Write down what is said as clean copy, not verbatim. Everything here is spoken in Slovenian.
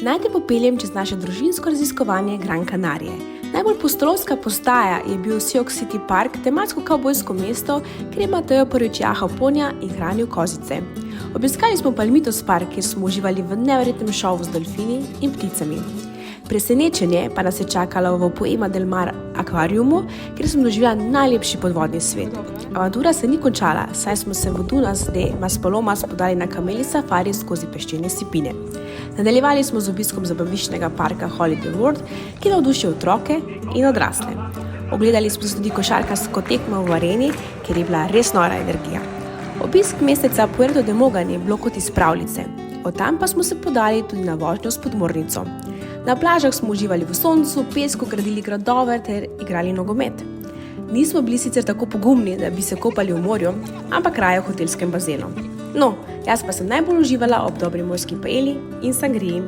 Naj te popeljem čez naše družinsko raziskovanje Gran Canarije. Najbolj pustolovska postaja je bil Sioux City Park, tematsko kavbojsko mesto, kjer je Mateo prvič jahal ponja in hranil kozice. Obiskali smo Palmitos Park, kjer smo uživali v neverjetnem šovu z delfini in pticami. Presenečenje pa nas je čakalo v Poema del Mar akvariumu, kjer smo doživeli najlepši podvodni svet. Avantura se ni končala, saj smo se v Dunas de Maspalomas podali na kameli safari skozi peščene sipine. Nadaljevali smo z obiskom zabaviščnega parka Holiday World, ki navdušuje otroke in odrasle. Ogledali smo tudi košarkarsko tekmo v areni, kjer je bila res nora energija. Obisk mesteca Puerto de Mogan je bilo kot iz pravljice. Od tam pa smo se podali tudi na vožnjo s podmornico. Na plažah smo uživali v soncu, pesku, gradili gradove ter igrali nogomet. Nismo bili sicer tako pogumni, da bi se kopali v morju, ampak raje v hotelskem bazenu. No, jaz pa sem najbolj uživala ob dobri morski paeli in sangriji.